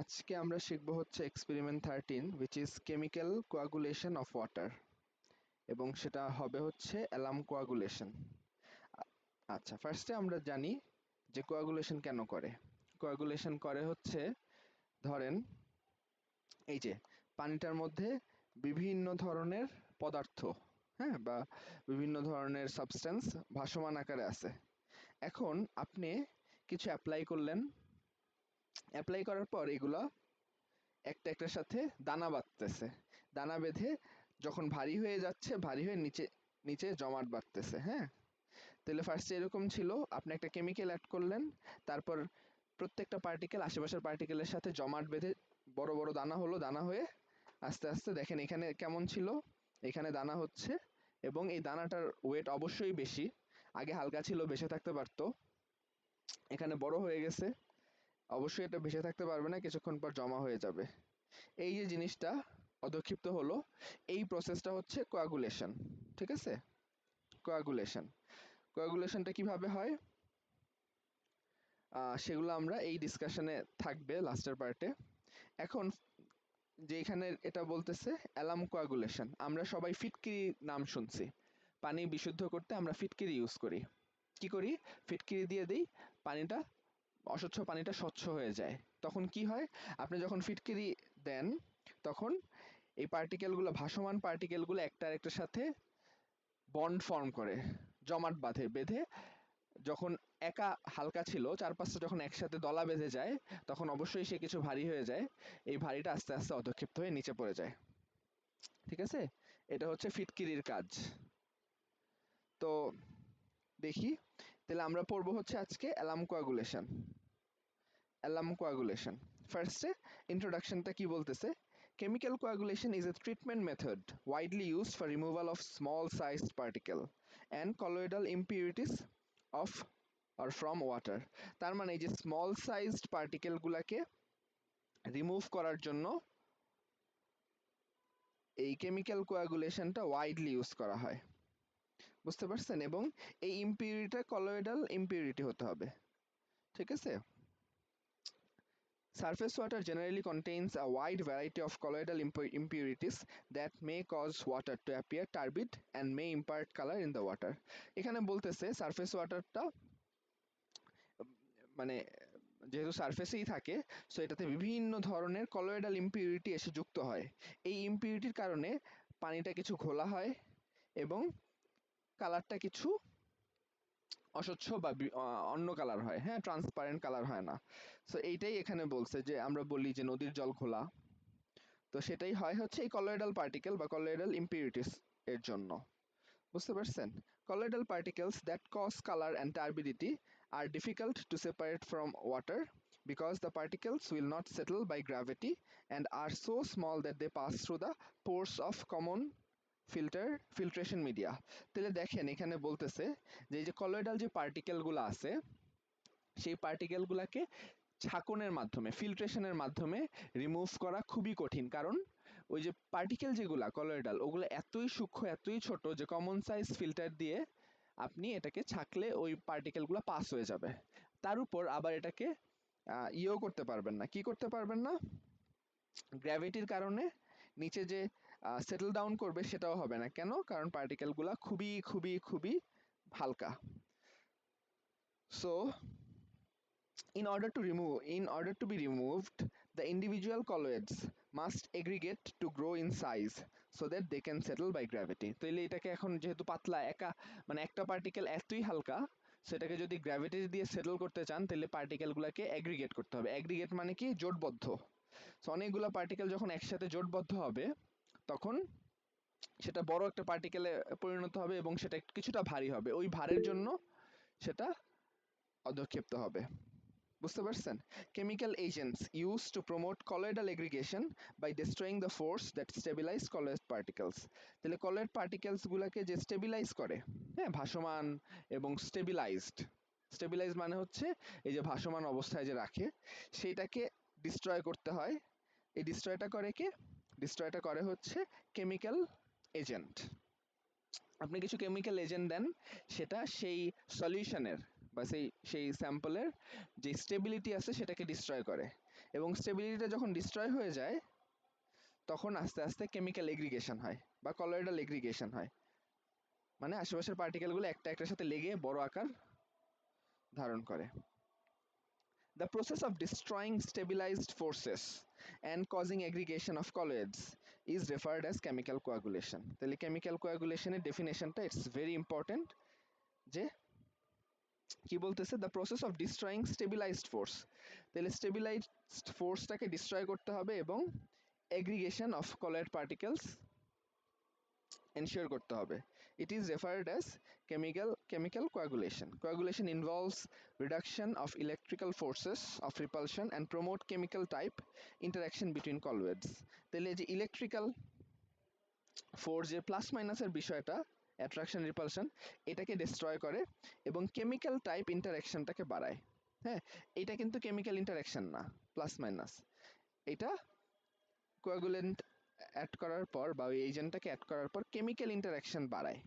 আজকে আমরা শিখব হচ্ছে experiment 13 which is chemical coagulation of water এবং সেটা হবে হচ্ছে অ্যালাম কোয়াগুলেশন। আচ্ছা, ফার্স্টে আমরা জানি যে কোয়াগুলেশন কেন করে। কোয়াগুলেশন করে হচ্ছে, ধরেন এই যে পানিটার মধ্যে বিভিন্ন ধরনের পদার্থ, হ্যাঁ, বা বিভিন্ন ধরনের সাবস্টেন্স ভাসমান আকারে আছে। এখন আপনি কিছু অ্যাপ্লাই করলেন, অ্যাপ্লাই করার পর এগুলা একটা একটার সাথে দানা বাঁধতেছে, দানা বেঁধে যখন ভারী হয়ে যাচ্ছে, ভারী হয়ে নিচে নিচে জমাট বাঁধতেছে। হ্যাঁ, তাহলে ফার্স্টে এরকম ছিল, আপনি একটা কেমিক্যাল অ্যাড করলেন, তারপর প্রত্যেকটা পার্টিকেল আশেপাশের পার্টিকেলের সাথে জমাট বেঁধে বড় বড় দানা হলো, দানা হয়ে আস্তে আস্তে দেখেন এখানে কেমন ছিল, এখানে দানা হচ্ছে, এবং এই দানাটার ওয়েট অবশ্যই বেশি, আগে হালকা ছিল ভেসে থাকতে পারতো, এখানে বড় হয়ে গেছে, অবশ্যই এটা ভেসে থাকতে পারবে না, কিছুক্ষণ পর জমা হয়ে যাবে। এই যে জিনিসটা অধক্ষিপ্ত হলো, এই প্রসেসটা হচ্ছে কোয়াগুলেশন। ঠিক আছে, কোয়াগুলেশন। কোয়াগুলেশনটা কিভাবে হয় সেগুলো আমরা এই ডিসকাশনে থাকবে লাস্টের পার্টে। এখন যে এখানে এটা বলতেছে অ্যালাম কোয়াগুলেশন, আমরা সবাই ফিটকিরি নাম শুনছি। পানি বিশুদ্ধ করতে আমরা ফিটকিরি ইউজ করি। কি করি? ফিটকিরি দিয়ে দিই, পানিটা অস্বচ্ছ পানিটা স্বচ্ছ হয়ে যায়। তখন কি হয়, আপনি যখন ফিটকিরি দেন তখন এই পার্টিকেলগুলো, ভাসমান পার্টিকেলগুলো একটা আরেকটার সাথে বন্ড ফর্ম করে, জমাট বাঁধে, বেঁধে যখন একা হালকা ছিল, চার পাঁচটা যখন একসাথে দলা বেঁধে যায়, তখন অবশ্যই সে কিছু ভারী হয়ে যায়, এই ভারীটা আস্তে আস্তে অধক্ষিপ্ত হয়ে নিচে পড়ে যায়। ঠিক আছে, এটা হচ্ছে ফিটকিরির কাজ। তো দেখি, তাহলে আমরা পড়বো হচ্ছে আজকে অ্যালাম কোয়াগুলেশন। অ্যালাম কোয়াগুলেশন ফার্স্টে ইন্ট্রোডাকশনটা কি বলতেছে, chemical coagulation is a treatment method widely used for removal of small sized particle and colloidal impurities of or from water। তার মানে এই যে স্মল সাইজড পার্টিকেল গুলাকে রিমুভ করার জন্য এই কেমিক্যাল কোয়াগুলেশনটা ওয়াইডলি ইউজ করা হয়, বুঝতে পারছেন? এবং এই ইম্পিউরিটিটা কলোয়েডাল ইম্পিউরিটি হতে হবে। ঠিক আছে, surface water generally contains a wide variety of colloidal impurities that may cause water to appear turbid and may impart color in the water। এখানে বলতেছে সারফেস ওয়াটারটা মানে যেহেতু সারফেসেই থাকে, সো এটাতে বিভিন্ন ধরনের কলোয়েডাল ইম্পিউরিটি এসে যুক্ত হয়। এই ইম্পিউরিটির কারণে পানিটা কিছু ঘোলা হয় এবং কালারটা কিছু অস্বচ্ছ বা অন্য কালার হয়। হ্যাঁ, ট্রান্সপারেন্ট কালার হয় না। সো এইটাই এখানে বলছে, যে আমরা বলি যে নদীর জল ঘোলা, তো সেটাই হয় হচ্ছে এই কলোয়েডাল পার্টিকেল বা কলোয়েডাল ইম্পিউরিটিস এর জন্য। বুঝতে পারছেন? Colloidal particles that cause color and turbidity are difficult to separate from water because the particles will not settle by gravity and are so small that they pass through the pores of common filtration media। তাহলে দেখেন এখানে বলতেছে যে এই যে colloidal যে পার্টিকেলগুলো আছে, সেই পার্টিকেলগুলোকে ছাঁকনের মাধ্যমে, ফিল্ট্রেশনের মাধ্যমে রিমুভ করা খুবই কঠিন, কারণ ওই যে পার্টিকেল যেগুলা কলোয়েডাল, ওগুলো এতই সূক্ষ্ম, এতই ছোট যে কমন সাইজ ফিল্টার দিয়ে আপনি এটাকে ছাঁকলে ওই পার্টিকেলগুলো পাস হয়ে যাবে। তার উপর আবার এটাকে ইয়েও করতে পারবেন না। কি করতে পারবেন না? গ্র্যাভিটির কারণে নিচে যে সেটেল ডাউন করবে সেটাও হবে না। কেন? কারণ পার্টিকেলগুলো খুবই খুবই খুবই হালকা। So in order to be removed, the individual colloids must aggregate to grow in size so that they can settle by gravity। তাহলে এটাকে এখন যেহেতু পাতলা, একা মানে একটা পার্টিকেল এতই হালকা, সেটাকে যদি গ্র্যাভিটি দিয়ে সেটেল করতে চান তাহলে পার্টিকেলগুলোকে অ্যাগ্রিগেট করতে হবে। অ্যাগ্রিগেট মানে কি? জোটবদ্ধ। সো অনেকগুলো পার্টিকেল যখন একসাথে জোটবদ্ধ হবে, তখন সেটা বড় একটা পার্টিকেলে পরিণত হবে এবং সেটা কিছুটা ভারী হবে। ওই ভারের জন্য সেটা অধক্ষেপ্ত হবে। বুঝতে পারছেন? Chemical agents use to promote colloidal aggregation by destroying the force that stabilize colloid particles. তাহলে কলোয়েড পার্টিকেলসগুলোকে যে স্টেবিলাইজ করে, হ্যাঁ, ভাসমান এবং স্টেবিলাইজ মানে হচ্ছে এই যে ভাসমান অবস্থায় যে রাখে, সেইটাকে ডিস্ট্রয় করতে হয়। এই ডিস্ট্রয়টা করে কে? ডিস্ট্রয়টা করে হচ্ছে কেমিক্যাল এজেন্ট। আপনি কিছু কেমিক্যাল এজেন্ট দেন, সেটা সেই সলিউশনের বা সেই স্যাম্পলের যে স্টেবিলিটি আছে সেটাকে ডিস্ট্রয় করে। এবং স্টেবিলিটিটা যখন ডিস্ট্রয় হয়ে যায় তখন আস্তে আস্তে কেমিক্যাল এগ্রিগেশন হয় বা কলয়েডাল এগ্রিগেশন হয়, মানে আশেপাশের পার্টিকেলগুলো একটা একটার সাথে লেগে বড় আকার ধারণ করে। The process of destroying stabilized forces and causing aggregation of colloids is referred as chemical coagulation. তাহলে chemical coagulation এর ডেফিনেশনটা ইটস ভেরি ইম্পর্টেন্ট, যে কি বলতেছে, the process of destroying stabilised force, তাহলে স্টেবিলাইজড ফোর্সটাকে ডিস্ট্রয় করতে হবে এবং aggregation of colloid particles ensure করতে হবে। It is referred as chemical coagulation. Coagulation involves reduction of electrical forces of repulsion and promote chemical type interaction between colloids. তাহলে যে electrical force, যে plus মাইনাসের বিষয়টা, অ্যাট্রাকশন রিপালশন, এটাকে destroy করে এবং কেমিক্যাল টাইপ ইন্টারাকশনটাকে বাড়ায়। হ্যাঁ, এটা কিন্তু কেমিক্যাল ইন্টারাকশন না, প্লাস মাইনাস, এটা কোয়াগুলেন্ট অ্যাড করার পর বা ওই এজেন্টটাকে অ্যাড করার পর কেমিক্যাল ইন্টারাকশন বাড়ায়,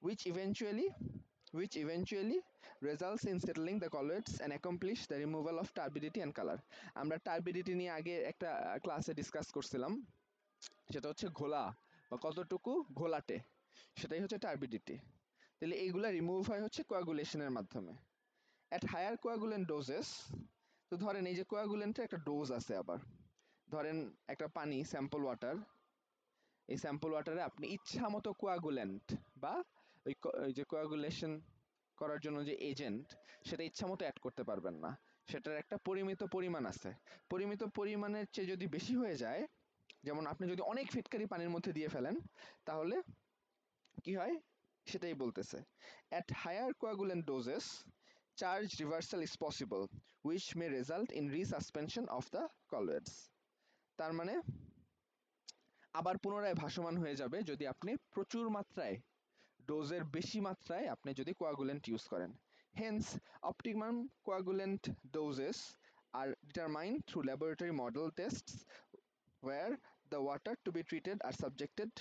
which eventually results in settling the colloids and accomplish the removal of turbidity and color. আমরা টার্বিডিটি নিয়ে আগে একটা ক্লাসে ডিসকাস করছিলাম, সেটা হচ্ছে ঘোলা বা কতটুকু ঘোলাটে, সেটাই হচ্ছে টার্বিডিটি। তাহলে এইগুলা রিমুভ হয় হচ্ছে কোয়াগুলেশনের মাধ্যমে অ্যাট হায়ার কোয়াগুলেন্ট ডোজেস। তো ধরেন এই যে কোয়াগুলেন্টের একটা ডোজ আছে, আবার ধরেন একটা পানি স্যাম্পল ওয়াটার, এই স্যাম্পল ওয়াটারে আপনি ইচ্ছা মতো কোয়াগুলেন্ট বা ওই যে কোয়াগুলেশন করার জন্য যে এজেন্ট, সেটা ইচ্ছা মতো অ্যাড করতে পারবেন না, সেটার একটা পরিমিত পরিমাণ আছে। পরিমিত পরিমাণের চেয়ে যদি বেশি হয়ে যায়, যেমন আপনি যদি অনেক ফিটকারি পানির মধ্যে দিয়ে ফেলেন, তাহলে কি হয় সেটাই বলতেছে। At higher coagulant doses charge reversal is possible which may result in resuspension of the colloids. তার মানে আবার পুনরায় ভাসমান হয়ে যাবে যদি আপনি প্রচুর মাত্রায়, ডোজের বেশি মাত্রায় আপনি যদি কোয়াগুলেন্ট ইউজ করেন। Hence optimum coagulant doses are determined through laboratory model tests where the water to be treated are subjected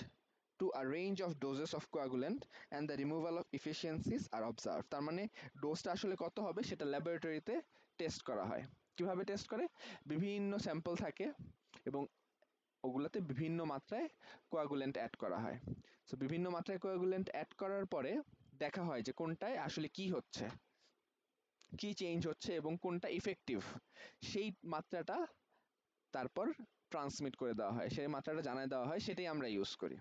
to a range of doses of coagulant and the removal of efficiencies are observed. তার মানে ডোজটা আসলে কত হবে সেটা ল্যাবরেটরিতে test করা হয়। কিভাবে টেস্ট করে? বিভিন্ন স্যাম্পল থাকে এবং ওগুলোতে বিভিন্ন মাত্রায় কোয়াগুলেন্ট অ্যাড করা হয়। সো বিভিন্ন মাত্রায় কোয়াগুলেন্ট অ্যাড করার পরে দেখা হয় যে কোনটায় আসলে কি হচ্ছে, কি চেঞ্জ হচ্ছে এবং কোনটা ইফেক্টিভ, সেই মাত্রাটা তারপর ট্রান্সমিট করে দেওয়া হয়, সেই মাত্রাটা জানায় দেওয়া হয়, সেটাই আমরা ইউজ করি।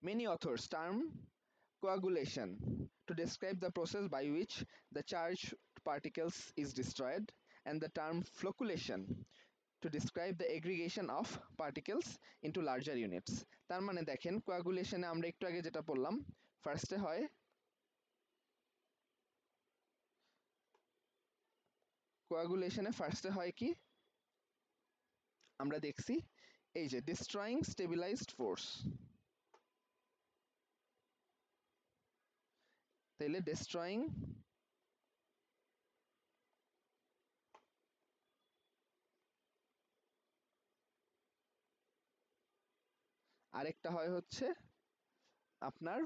Many authors term coagulation to describe the process by which the charged particles is destroyed and the term flocculation to describe the aggregation of particles into larger units. তার মানে দেখেন কোয়াগুলেশনে আমরা একটু আগে যেটা বললাম, ফার্স্টে হয় কি আমরা দেখছি, এই যে ডিস্ট্রয়িং স্টেবিলাইজড ফোর্স, তাইলে ডিস্ট্রয়িং আরেকটা হয় হচ্ছে আপনার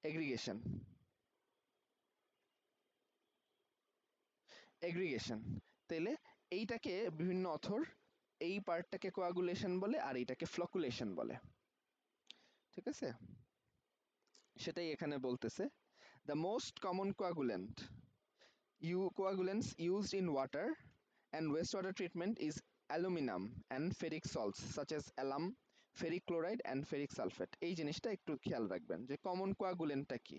এগ্রিগেশন। তাইলে এইটাকে বিভিন্ন অথর এই পার্টটাকে কোয়াগুলেশন বলে আর এইটাকে ফ্লকুলেশন বলে, ঠিক আছে? সেটাই এখানে বলতেছে। The most common coagulants used in water and wastewater treatment is aluminum and ferric salts such as alum, ferric chloride and ferric sulfate. এই জিনিসটা একটু খেয়াল রাখবেন যে কমন কোয়াগুলেন্টটা কি।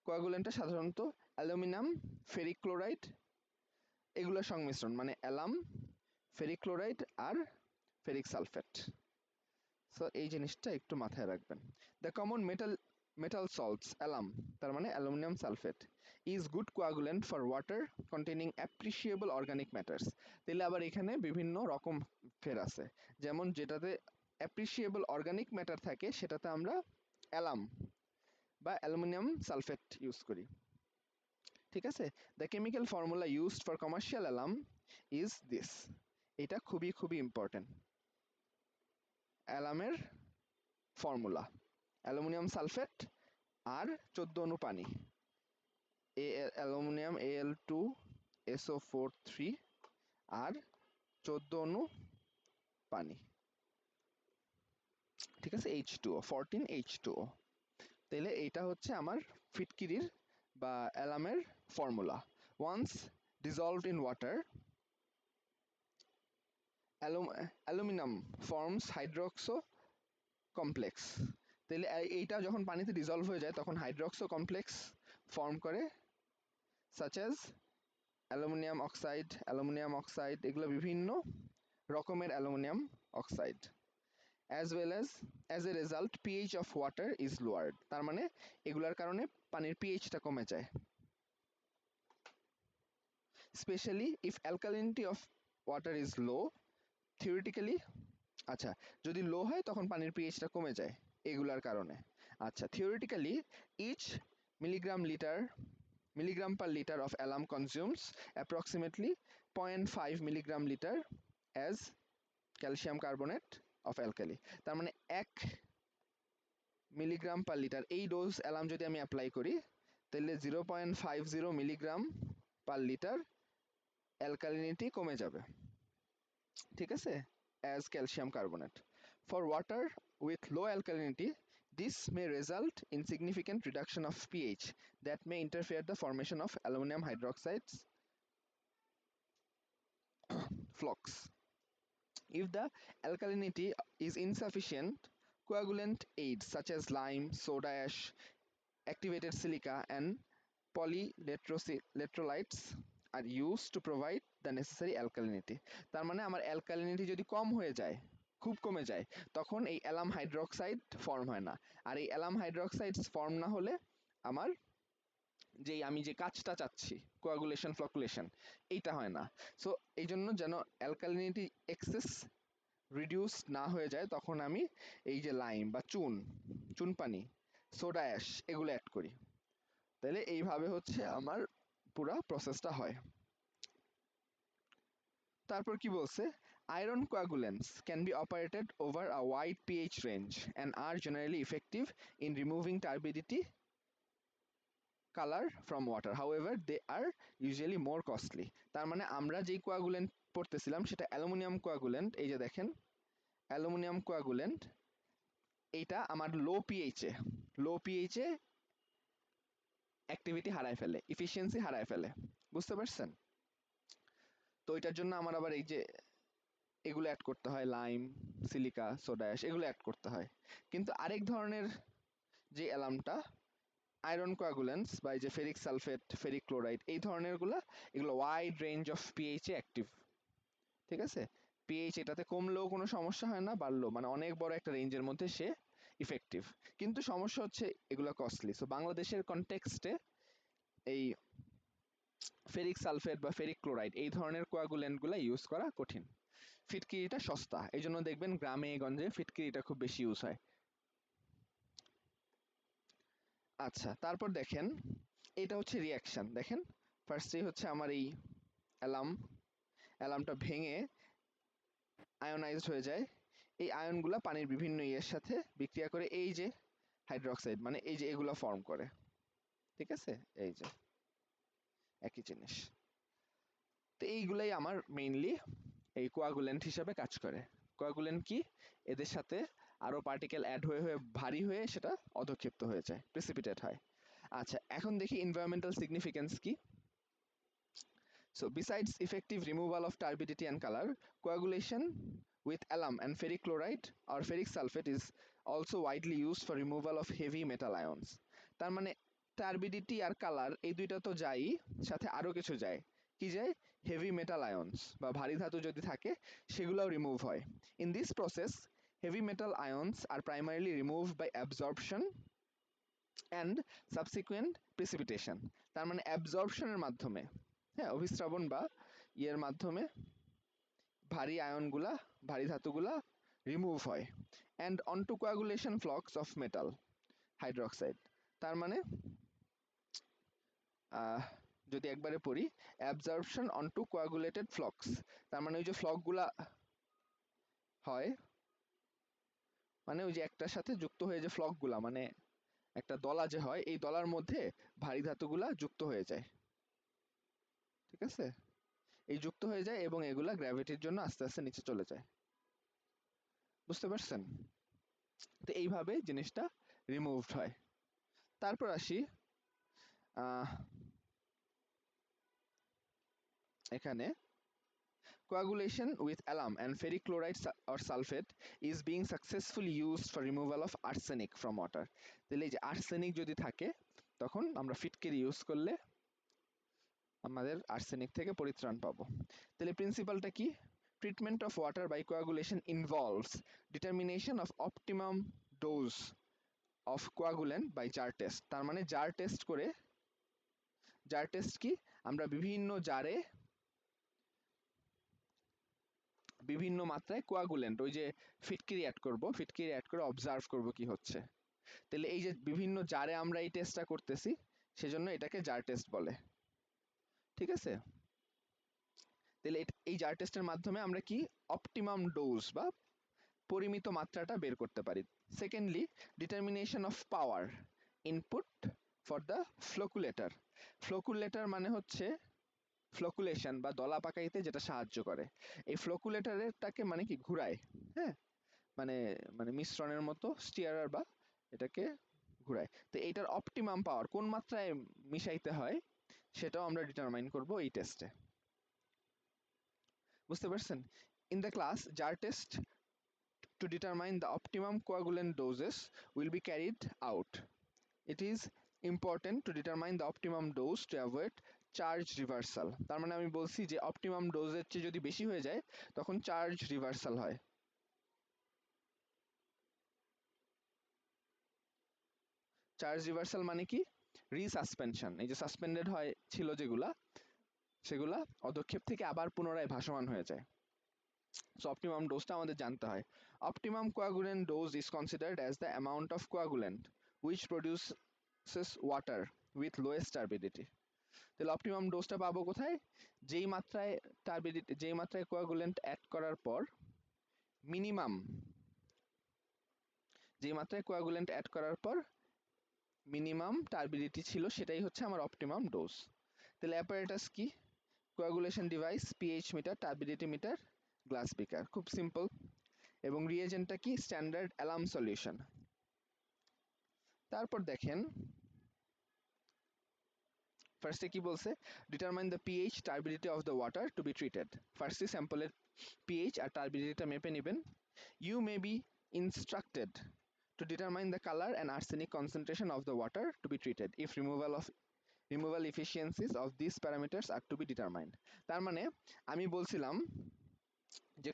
কোয়াগুলেন্টটা সাধারণত অ্যালুমিনিয়াম, ফেরিক ক্লোরাইড এগুলোর সংমিশ্রণ, মানে অ্যালাম, ফেরিক ক্লোরাইড আর ফেরিক সালফেট। সো এই জিনিসটা একটু মাথায় রাখবেন। The common metal salts alarm, তার মানে aluminium sulphate, is good coagulant for water containing appreciable organic matters. তাহলে আবার এখানে বিভিন্ন রকম ফের আছে, যেমন যেটাতে অ্যাপ্রিসিয়েবল অর্গানিক ম্যাটার থাকে সেটাতে আমরা অ্যালাম বা অ্যালুমিনিয়াম সালফেট ইউজ করি, ঠিক আছে? The chemical formula used for commercial alarm is this. এটা খুবই খুবই ইম্পর্টেন্ট। অ্যালামের ফর্মুলা অ্যালুমিনিয়াম সালফেট আর 14 অণু পানি, অ্যালুমিনিয়াম Al2SO4 3 আর 14 অণু পানি, ঠিক আছে, H2O 14H2O। তাহলে এইটা হচ্ছে আমার ফিটকিরির বা অ্যালামের formula. Once dissolved in water, aluminium forms hydroxo complex. তাহলে এইটা যখন পানিতে ডিজলভ হয়ে যায় তখন হাইড্রক্সো কমপ্লেক্স ফর্ম করে, সাচ অ্যাজ অ্যালুমিনিয়াম অক্সাইড, এগুলো বিভিন্ন রকমের aluminium oxide. As well as a result pH of water is lowered. তার মানে এগুলার কারণে পানির পিএইচটা কমে যায়। Specially if alkalinity of water is low, theoretically, আচ্ছা, যদি লো হয় তখন পানির পিএইচটা কমে যায় এগুলার কারণে। আচ্ছা, theoretically each milligram per liter of alum consumes approximately 0.5 milligram liter as calcium carbonate of alkali। তার মানে 1 মিলিগ্রাম পার লিটার এই ডোজ অ্যালাম যদি আমি অ্যাপ্লাই করি তাহলে 0.50 মিলিগ্রাম পার লিটার অ্যালকালিনিটি কমে যাবে, ঠিক আছে, as calcium carbonate. For water with low alkalinity, this may result in significant reduction of pH that may interfere the formation of aluminum hydroxides flux. If the alkalinity is insufficient, coagulant aids such as lime, soda ash, activated silica, and polyelectrolytes are used to provide the necessary alkalinity। তার মানে আমার alkalinity যদি কম হয়ে যায়, খুব কমে যায়, তখন এই অ্যালাম হাইড্রোক্সাইড ফর্ম হয় না। আর এই অ্যালাম হাইড্রোক্সাইড ফর্ম না হলে আমার আমি যে কাজটা চাচ্ছি, কোয়াগুলেশন ফ্লকুলেশন, এইটা হয় না। সো এই জন্য যেন অ্যালকালিনিটি এক্সেস রিডিউস না হয়ে যায় তখন আমি এই যে লাইম বা চুন পানি, সোডা অ্যাশ এগুলো অ্যাড করি। তাহলে এইভাবে হচ্ছে আমার পুরা প্রসেসটা হয়। তারপর কি বলছে, iron coagulants can be operated over a wide pH range and are generally effective in removing turbidity colour from water, however they are usually more costly. তার মানে আমরা যেই কোয়াগুলেন্ট পড়তেছিলাম সেটা অ্যালুমিনিয়াম কোয়াগুলেন্ট, এই যে দেখেন অ্যালুমিনিয়াম কোয়াগুলেন্ট, এইটা আমার লো পিএইচে অ্যাক্টিভিটি হারায় ফেলে, ইফিসিয়েন্সি হারায় ফেলে, বুঝতে পারছেন? তো এটার জন্য আমার আবার এই যে এগুলো অ্যাড করতে হয়, লাইম, সিলিকা, সোডা অ্যাশ, এগুলো অ্যাড করতে হয়। কিন্তু আরেক ধরনের যে অ্যালামটা আয়রন কোয়াগুলেন্টস বা এই যে ফেরিক সালফেট, ফেরিক ক্লোরাইড, এই ধরনেরগুলো এগুলো ওয়াইড রেঞ্জ অফ পিএইচে অ্যাক্টিভ, ঠিক আছে। পিএইচ এটাতে কমলেও কোনো সমস্যা হয় না, বাড়লেও, মানে অনেক বড় একটা রেঞ্জের মধ্যে সে ইফেক্টিভ। কিন্তু সমস্যা হচ্ছে এগুলো কস্টলি। সো বাংলাদেশের কনটেক্সটে এই ফেরিক সালফেট বা ফেরিক ক্লোরাইড এই ধরনের কোয়াগুলেন্টগুলো ইউজ করা কঠিন। ফিটকিরিটা সস্তা, এই জন্য দেখবেন গ্রামে গঞ্জে ফিটকিরিটা খুব বেশি ইউজ হয়। আচ্ছা, তারপর দেখেন এটা হচ্ছে রিয়াকশন। দেখেন ফার্স্টেই হচ্ছে আমার এই অ্যালামটা ভেঙে আয়োনাইজড হয়ে যায়। এই আয়নগুলা পানির বিভিন্ন ইয়ের সাথে বিক্রিয়া করে এই যে হাইড্রোক্সাইড, মানে এই যে এগুলো ফর্ম করে, ঠিক আছে, এই যে একই জিনিস। তো এইগুলাই আমার মেইনলি এই কোয়াগুলেন্ট হিসাবে কাজ করে। কোয়াগুলেন্ট কি, এদের সাথে আরো পার্টিকেল অ্যাড হয়ে হয়ে ভারী হয়ে সেটা অধক্ষিপ্ত হয়ে যায়, প্রেসিপিটেট হয়। আচ্ছা, এখন দেখি এনভায়রনমেন্টাল সিগনিফিকেন্স কি। So besides effective removal of turbidity and color, coagulation with alum and ferric chloride or ferric sulfate is also widely used for removal of heavy metal ions. তার মানে টার্বিডিটি আর colour এই দুইটা তো যাই, সাথে আরো কিছু যায়। কি যায়? হেভি মেটাল আয়নস বা ভারী ধাতু যদি থাকে সেগুলোও রিমুভ হয়। In this process heavy metal ions are primarily removed by absorption and subsequent precipitation. তার মানে অ্যাবজর্পশনের মাধ্যমে, হ্যাঁ, অভিস্রাবণ বা ইয়ের মাধ্যমে ভারী ধাতুগুলা রিমুভ হয়। And onto coagulation flocs of metal hydroxide. তার মানে যদি একবারে পড়ি, অ্যাবজর্পশন অনটু কোয়াগুলেটেড ফ্লক্স, তার মানে ওই যে ফ্লকগুলা হয়, মানে ওই যে একটার সাথে যুক্ত হয়ে যে ফ্লকগুলা, মানে একটা দলা যে হয়, এই দলার মধ্যে ভারী ধাতুগুলা যুক্ত হয়ে যায়। ঠিক আছে, এই যুক্ত হয়ে যায় এবং এগুলা গ্র্যাভিটির জন্য আস্তে আস্তে নিচে চলে যায়। বুঝতে পারছেন? তো এইভাবে জিনিসটা রিমুভড হয়। তারপর আসি এখানে coagulation with alum and ferric chloride or sulfate is being successfully used for removal of arsenic from water. তাহলে এই যে আর্সেনিক যদি থাকে তখন আমরা ফিটকিরি ইউজ করলে আমাদের আর্সেনিক থেকে পরিত্রাণ পাবো। তাহলে প্রিন্সিপালটা কি? Treatment of water by coagulation involves determination of optimum dose of coagulant by jar test. তার মানে জার টেস্ট করে, জার টেস্ট কি, আমরা বিভিন্ন জারে বিভিন্ন মাত্রায় কোয়াগুলেন্ট, ওই যে ফিটকিরি অ্যাড করব, ফিটকিরি অ্যাড করে অবজার্ভ করব কি হচ্ছে। তাহলে এই যে বিভিন্ন জারে আমরা এই টেস্টটা করতেছি, সেজন্য এটাকে জার টেস্ট বলে। ঠিক আছে, তাহলে এই জার টেস্টের মাধ্যমে আমরা কি অপটিমাম ডোজ বা পরিমিত মাত্রাটা বের করতে পারি। Secondly, determination of power input for the flocculator. Flocculator মানে হচ্ছে ফ্লোকুলেশন বা দলা পাকাইতে যেটা সাহায্য করে। এই ফ্লোকুলেটরটাকে মানে কি ঘুরায়, হ্যাঁ, মানে মানে মিশ্রণের মতো স্টিয়ারার বা এটাকে ঘুরায়। তো এইটার অপটিমাম পাওয়ার কোন মাত্রায় মিশাইতে হয় সেটাও আমরা ডিটারমাইন করব এই টেস্টে। বুঝতে পারছেন? In the class jar test to determine the optimum coagulant doses will be carried out. It is important to determine the optimum dose to avoid charge reversal. তার মানে আমি বলছি যে অপটিমাম ডোজের চেয়ে যদি বেশি হয়ে যায় তখন চার্জ রিভার্সাল হয়। চার্জ রিভার্সাল মানে কি? রিসাসপেনশন। এই যে সাসপেন্ডেড হয় ছিল যেগুলা, সেগুলা অধক্ষেপ থেকে আবার পুনরায় ভাসমান হয়ে যায়। সো অপটিমাম ডোজটা আমাদের জানতে হয়। Optimum coagulant dose is considered as the amount of coagulant which produces water with lowest turbidity. তাহলে অপটিমাম ডোজটা পাবো কোথায়? যেই মাত্রায় টার্বিডিটি, যেই মাত্রায় কোয়াগুলেন্ট অ্যাড করার পর মিনিমাম, যেই মাত্রায় কোয়াগুলেন্ট অ্যাড করার পর মিনিমাম টার্বিডিটি ছিল, সেটাই হচ্ছে আমার অপটিমাম ডোজ। তাহলে অ্যাপারেটাস কি? Coagulation device, pH meter, turbidity meter, glass beaker. খুব সিম্পল। এবং রিয়েজেন্টটা কি? Standard alum solution. তারপর দেখেন ফার্স্টে কি বলছে? Determine the pH turbidity of the water to be treated. ফার্স্টে স্যাম্পলের পিএইচ আর টার্বিডিটিটা মেপে নেবেন। You may be instructed to determine the color and arsenic concentration of the water to be treated if removal efficiencies of these parameters are to be determined. তার মানে আমি বলছিলাম যে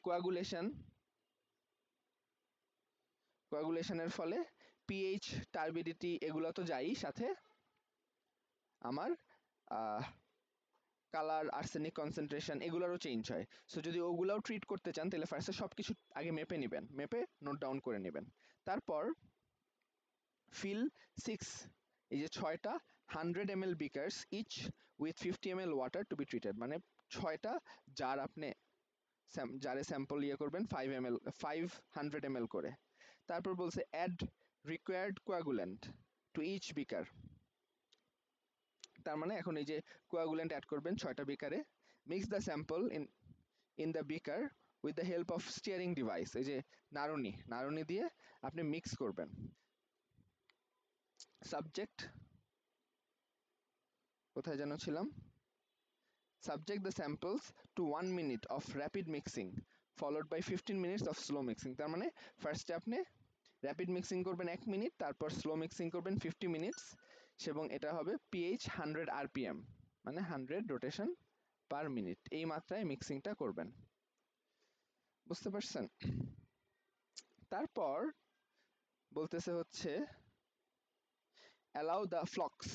কোয়াগুলেশনের ফলে পিএইচ, টার্বিডিটি এগুলো তো যাই, সাথে আমার কালার, আর্সেনিক কনসেন্ট্রেশন এগুলোরও চেঞ্জ হয়। সো যদি ওগুলাও ট্রিট করতে চান তাহলে ফার্স্টে সব কিছু আগে মেপে নেবেন, মেপে নোট ডাউন করে নেবেন। তারপর fill 6, এই যে 6টা 100 ml beakers each with 50 ml water to be treated, মানে 6টা জার আপনি জারে স্যাম্পল ইয়ে করবেন 500 ml করে। তারপর বলছে add required coagulant to each beaker। তার মানে এখন এই যে কোয়াগুলেন্ট অ্যাড করবেন 6টা বিকারে। Mix the sample in the beaker with the help of stirring device. এই যে নাড়ুনি দিয়ে আপনি মিক্স করবেন। সাবজেক্ট কোথায় যেন ছিলাম? Subject the samples to 1 minute of rapid mixing followed by 15 minutes of slow mixing। তার মানে ফার্স্টে আপনি র্যাপিড মিক্সিং করবেন 1 মিনিট, তারপর স্লো মিক্সিং করবেন 50 মিনিটস, এবং এটা হবে পিএইচ 100 আরপিএম, মানে 100 রোটেশন পার মিনিট। এই মাত্রায় মিক্সিংটা করবেন। বুঝতে পারছেন? তারপর বলতেছে হচ্ছে allow the flocks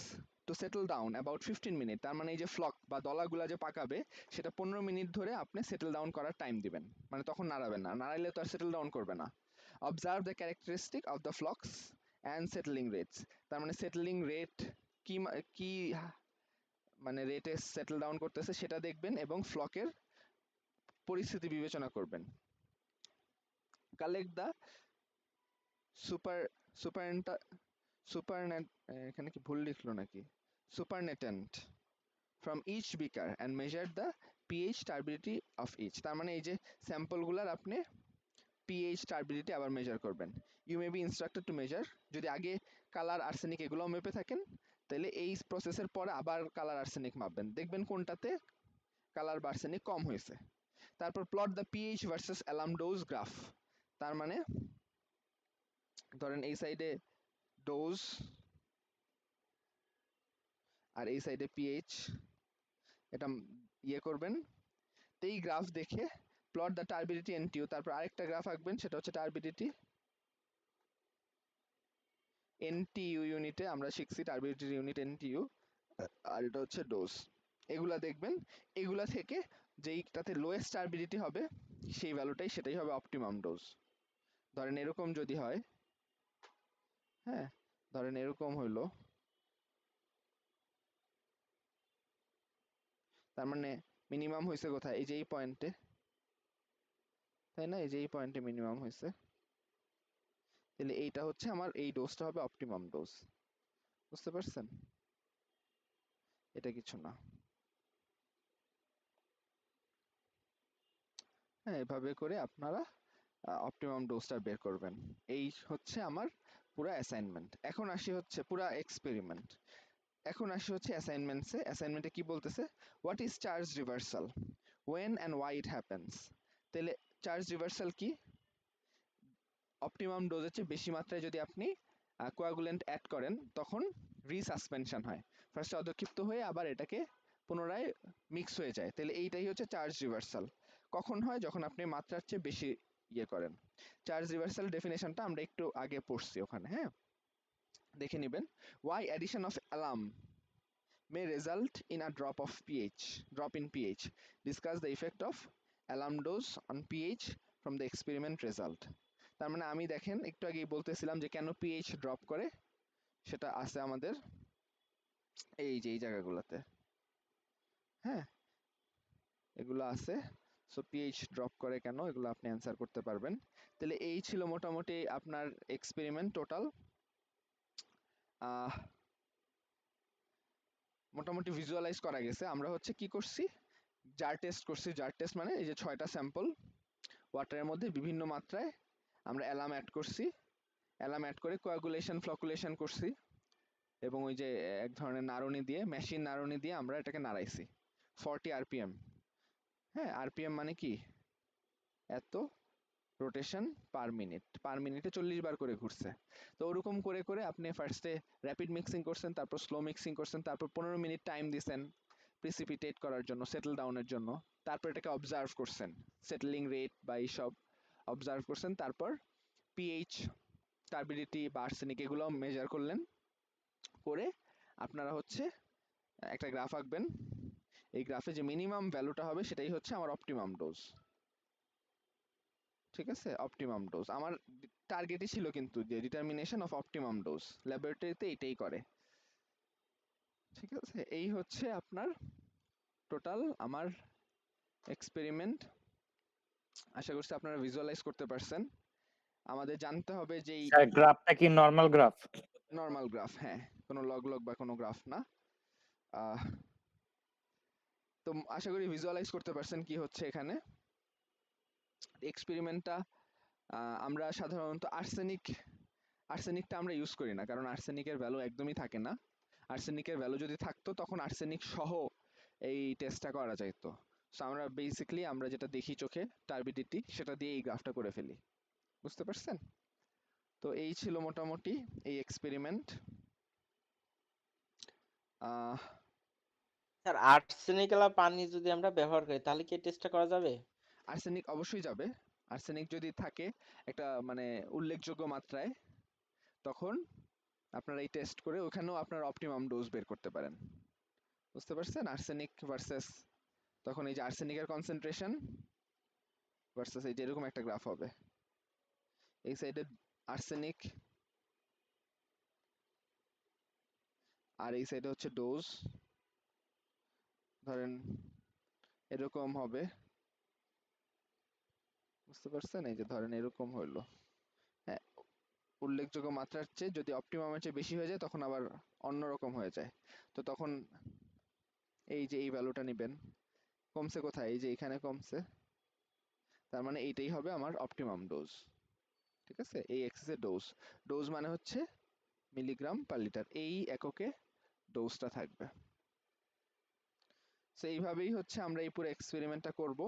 to settle down about 15 minute. তার মানে এই যে ফ্লক বা দলাগুলা যে পাকাবে সেটা 15 মিনিট ধরে আপনি সেটেল ডাউন করার টাইম দিবেন, মানে তখন নাড়াবেন না, নাড়াইলে তো আর সেটেল ডাউন করবে না। Observe the characteristic of the flocs and settling rates. তার মানে সেটেলিং রেট কি কি মানে রেটে সেটেল ডাউন করতেছে সেটা দেখবেন এবং ফ্লকের পরিস্থিতি বিবেচনা করবেন। কালেক্ট দ্য সুপার সুপারনেট, এখানে কি ভুল লিখলো নাকি, supernatant from each beaker and measure the pH turbidity of each. তার মানে এই যে স্যাম্পলগুলার আপনি পিএইচ টার্বিডিটি আবার মেজার করবেন। You may be instructed to measure, যদি আগে কালার আর্সেনিক এগুলোও মেপে থাকেন তাহলে এই প্রসেসের পরে আবার কালার আর্সেনিক মাপবেন, দেখবেন কোনটাতে কালার বা আর্সেনিক কম হয়েছে। তারপর plot the pH versus alarm dose graph. তার মানে ধরেন এই সাইডে ডোজ আর এই সাইডে পিএইচ, এটা ইয়ে করবেন। তো এই গ্রাফ দেখে প্লট দ্য টার্বিডিটি এনটিইউ, তারপর আরেকটা গ্রাফ আঁকবেন, সেটা হচ্ছে টার্বিডিটি এনটিইউ ইউনিটে আমরা শিখছি টার্বিডিটি ইউনিট এনটিইউ, আর এটা হচ্ছে ডোজ। এগুলা দেখবেন, এগুলা থেকে যেইটাতে লোয়েস্ট টার্বিডিটি হবে সেই ভ্যালুটাই সেটাই হবে অপটিমাম ডোজ। ধরেন এরকম যদি হয়, হ্যাঁ ধরেন এরকম হইলো, তার মানে মিনিমাম হয়েছে কোথায়, এই যে এই পয়েন্টে, তাই না, এই যে এই পয়েন্টে মিনিমাম হয়েছে, তাহলে এইটা হচ্ছে আমার এই ডোজটা হবে অপটিমাম ডোজ। বুঝতে পারছেন, এটা কিছু না। হ্যাঁ, এভাবে করে আপনারা অপটিমাম ডোজটা বের করবেন। এই হচ্ছে আমার পুরো অ্যাসাইনমেন্ট। এখন আসি হচ্ছে পুরো এক্সপেরিমেন্ট। এখন আসি হচ্ছে অ্যাসাইনমেন্টসে। অ্যাসাইনমেন্টে কি বলতেছে, what is charge reversal, when and why it happens. তাহলে চার্জ রিভার্সাল কি, অপটিমাম ডোজের চেয়ে বেশি মাত্রায় যদি আপনি কোয়াগুলেন্ট অ্যাড করেন তখন রিসাসপেনশন হয়, ফার্স্টে অধক্ষিপ্ত হয়ে আবার এটাকে পুনরায় মিক্স হয়ে যায়। তাহলে এইটাই হচ্ছে চার্জ রিভার্সাল। কখন হয়, যখন আপনি মাত্রার চেয়ে বেশি ইয়ে করেন। চার্জ রিভার্সাল ডেফিনেশনটা আমরা একটু আগে পড়ছি ওখানে, হ্যাঁ দেখে নেবেন। Why addition of alum may result in a drop in pH. Discuss the effect of alum dose on pH from the experiment result. তার মানে আমি দেখেন একটু আগেই বলতেছিলাম যে কেন pH ড্রপ করে, সেটা আছে আমাদের এই যে এই জায়গাগুলোতে, হ্যাঁ এগুলো আছে। সো পিএইচ ড্রপ করে কেন, এগুলো আপনি অ্যান্সার করতে পারবেন। তাহলে এই ছিল মোটামুটি আপনার এক্সপেরিমেন্ট টোটাল। মোটামুটি ভিজুয়ালাইজ করা গেছে। আমরা হচ্ছে কি করছি, জার টেস্ট করছি। জার টেস্ট মানে এই যে 6টা স্যাম্পল ওয়াটারের মধ্যে বিভিন্ন মাত্রায় আমরা অ্যালাম অ্যাড করছি, অ্যালাম অ্যাড করে কোয়াগুলেশন ফ্লকুলেশন করছি, এবং ওই যে এক ধরনের নাড়ুনি দিয়ে, মেশিন নাড়ুনি দিয়ে আমরা এটাকে নাড়াইছি 40 আরপিএম। হ্যাঁ, আরপিএম মানে কি, এত রোটেশন পার মিনিটে 40 বার করে ঘুরছে। তো ওরকম করে করে আপনি ফার্স্টে র্যাপিড মিক্সিং করছেন, তারপর স্লো মিক্সিং করছেন, তারপর 15 মিনিট টাইম দিছেন প্রিসিপিটেট করার জন্য, সেটেল ডাউনের জন্য। তারপর এটাকে অবজার্ভ করছেন, সেটেলিং রেট বা এইসব অবজার্ভ করছেন। তারপর পিএইচ, টার্বিডিটি বা আর্সেনিক এগুলো মেজার করলেন, করে আপনারা হচ্ছে একটা গ্রাফ আঁকবেন। এই গ্রাফে যে মিনিমাম ভ্যালুটা হবে সেটাই হচ্ছে আমার অপটিমাম ডোজ। ঠিক আছে, অপটিমাম ডোজ আমার টার্গেটই ছিল, কিন্তু যে ডিটারমিনেশন অফ অপটিমাম ডোজ ল্যাবরেটরিতে এটাই করে। ঠিক আছে, এই হচ্ছে আপনার টোটাল আমার এক্সপেরিমেন্ট। আশা করছি আপনারা ভিজুয়ালাইজ করতে পারছেন। আমাদের জানতে হবে যে স্যার গ্রাফটা কি নরমাল গ্রাফ? নর্মাল গ্রাফ, হ্যাঁ কোনো লগ লগ বা কোনো গ্রাফ না। তো আশা করি ভিজুয়ালাইজ করতে পারছেন কি হচ্ছে এখানে। এক্সপেরিমেন্টটা আমরা সাধারণত আর্সেনিকটা আমরা ইউজ করি না, কারণ আর্সেনিকের ভ্যালু একদমই থাকে না। আর্সেনিকের ভ্যালু যদি থাকতো তখন আর্সেনিক সহ এই টেস্টটা করা যাইতো। সো আমরা বেসিক্যালি আমরা যেটা দেখি চোখে টার্বিডিটি, সেটা দিয়ে এই গ্রাফটা করে ফেলি। বুঝতে পারছেন? তো এই ছিল মোটামুটি এই এক্সপেরিমেন্ট। স্যার আর্সেনিক পানি যদি আমরা ব্যবহার করি তাহলে কি টেস্টটা করা যাবে? আর্সেনিক অবশ্যই যাবে। আর্সেনিক যদি থাকে একটা মানে উল্লেখযোগ্য মাত্রায়, তখন আপনারা এই টেস্ট করে ওখানেও আপনার অপটিমাম ডোজ বের করতে পারেন। বুঝতে পারছেন? আর্সেনিক ভার্সেস, তখন এই যে আর্সেনিকের কনসেন্ট্রেশন ভার্সেস এই যে এরকম একটা গ্রাফ হবে। এই সাইডে আর্সেনিক আর এই সাইডে হচ্ছে ডোজ। ধরেন এরকম হবে, বুঝতে পারছেন? এই যে ধরেন এরকম হইলো, হ্যাঁ উল্লেখযোগ্য মাত্রার চেয়ে যদি অপটিমামের চেয়ে বেশি হয়ে যায় তখন আবার অন্যরকম হয়ে যায়। তো তখন এই যে এই ভ্যালুটা নেবেন, কমছে কোথায়, এই যে এখানে কমছে, তার মানে এইটাই হবে আমার অপটিমাম ডোজ। ঠিক আছে, এই এক্সেসের ডোজ, ডোজ মানে হচ্ছে মিলিগ্রাম পার লিটার, এই এককে ডোজটা থাকবে। তো এইভাবেই হচ্ছে আমরা এই পুরো এক্সপেরিমেন্টটা করব।